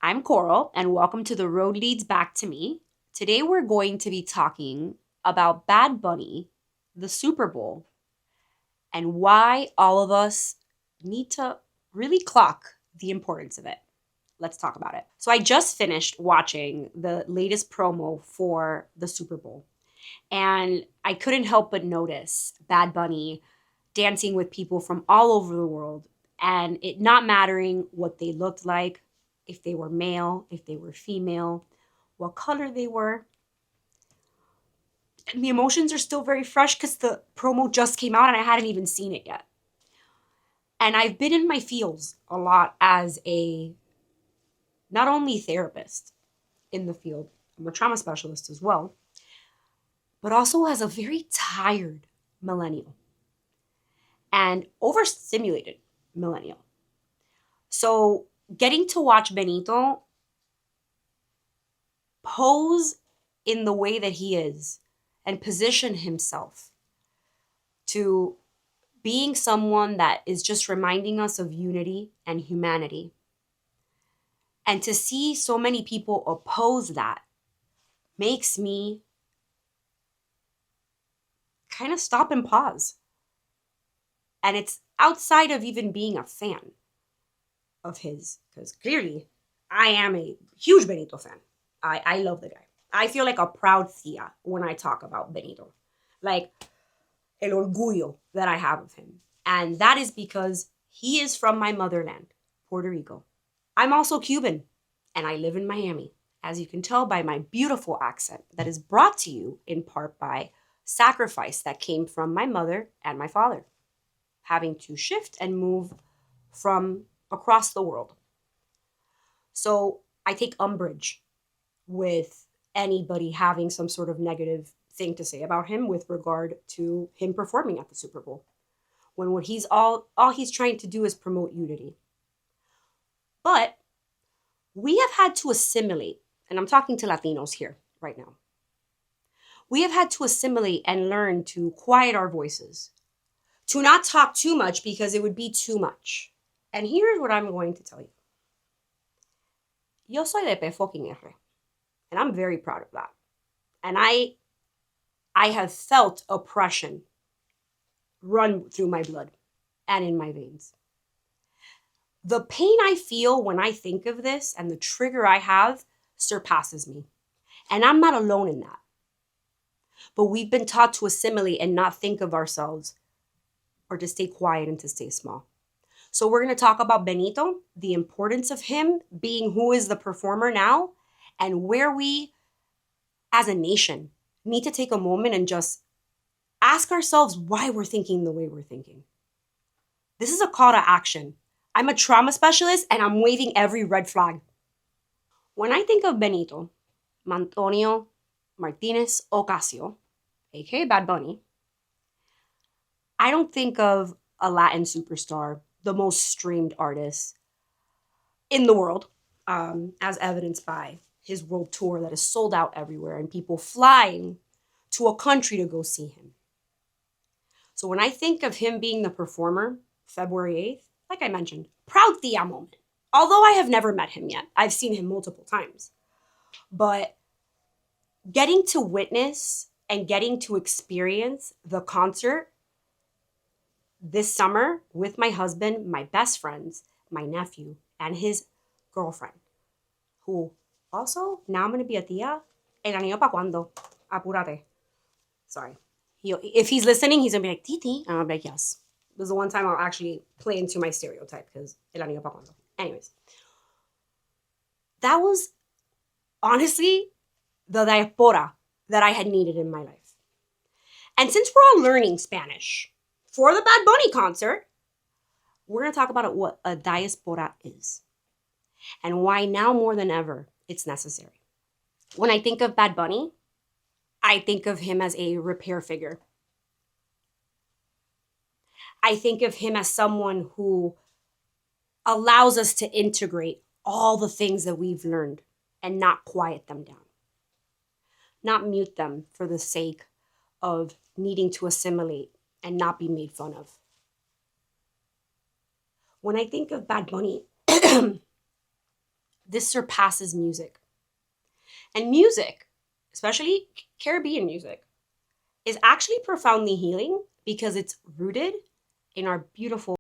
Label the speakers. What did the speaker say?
Speaker 1: I'm Coral, and welcome to The Road Leads Back to Me. Today we're going to be talking about Bad Bunny, the Super Bowl, and why all of us need to really clock the importance of it. Let's talk about it. So, I just finished watching the latest promo for the Super Bowl, and I couldn't help but notice Bad Bunny dancing with people from all over the world, and it not mattering what they looked like, if they were male, if they were female, what color they were. And the emotions are still very fresh because the promo just came out and I hadn't even seen it yet. And I've been in my feels a lot as a not only therapist in the field, I'm a trauma specialist as well, but also as a very tired millennial and overstimulated millennial. So getting to watch Benito pose in the way that he is and position himself to being someone that is just reminding us of unity and humanity. And to see so many people oppose that makes me kind of stop and pause. And it's outside of even being a fan of his, because clearly I am a huge Benito fan. I love the guy. I feel like a proud tia when I talk about Benito. Like el orgullo that I have of him. And that is because he is from my motherland, Puerto Rico. I'm also Cuban, and I live in Miami, as you can tell by my beautiful accent that is brought to you in part by sacrifice that came from my mother and my father, having to shift and move from across the world. So I take umbrage with anybody having some sort of negative thing to say about him with regard to him performing at the Super Bowl, when what he's all he's trying to do is promote unity. But we have had to assimilate, and I'm talking to Latinos here right now. We have had to assimilate and learn to quiet our voices, to not talk too much because it would be too much. And here's what I'm going to tell you. Yo soy de P fucking R, and I'm very proud of that. And I have felt oppression run through my blood and in my veins. The pain I feel when I think of this and the trigger I have surpasses me. And I'm not alone in that. But we've been taught to assimilate and not think of ourselves or to stay quiet and to stay small. So we're going to talk about Benito, the importance of him being who is the performer now, and where we as a nation need to take a moment and just ask ourselves why we're thinking the way we're thinking. This is a call to action. I'm a trauma specialist and I'm waving every red flag. When I think of Benito, Antonio Martinez Ocasio, aka Bad Bunny, I don't think of a Latin superstar, the most streamed artist in the world, as evidenced by his world tour that is sold out everywhere and people flying to a country to go see him. So when I think of him being the performer, February 8th, like I mentioned, proud tia moment. Although I have never met him yet, I've seen him multiple times. But getting to witness and getting to experience the concert this summer with my husband, my best friends, my nephew, and his girlfriend, who also, now I'm going to be a tia. El anillo pa' cuando? Apúrate. Sorry. If he's listening, he's going to be like, Titi. And I'll be like, yes. This is the one time I'll actually play into my stereotype because el anillo pa' cuando. Anyways. That was honestly the diaspora that I had needed in my life. And since we're all learning Spanish for the Bad Bunny concert, we're going to talk about what a diaspora is and why now more than ever it's necessary. When I think of Bad Bunny, I think of him as a repair figure. I think of him as someone who allows us to integrate all the things that we've learned and not quiet them down, not mute them for the sake of needing to assimilate and not be made fun of. When I think of Bad Bunny, this surpasses music. And music, especially Caribbean music, is actually profoundly healing because it's rooted in our beautiful